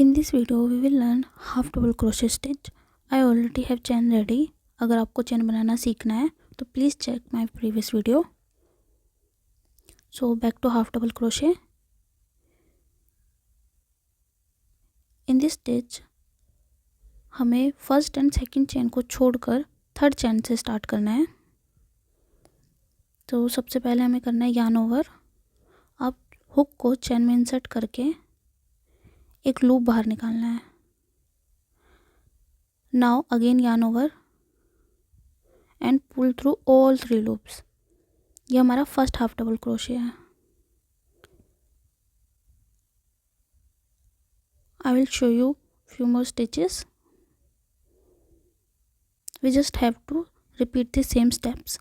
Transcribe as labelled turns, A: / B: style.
A: In this video we will learn half double crochet stitch. I already have chain ready. अगर आपको चैन बनाना सीखना है तो please check my previous video. So back to half double crochet. In this stitch हमें first and second chain को छोड़कर third chain से start करना है. तो सबसे पहले हमें करना है yarn ओवर. अब हुक को चेन में इंसर्ट करके एक लूप बाहर निकालना है. Now again yarn over and pull through all 3 loops. ये हमारा फर्स्ट हाफ डबल क्रोशे है. I will show you few more stitches. We just have to repeat the same steps.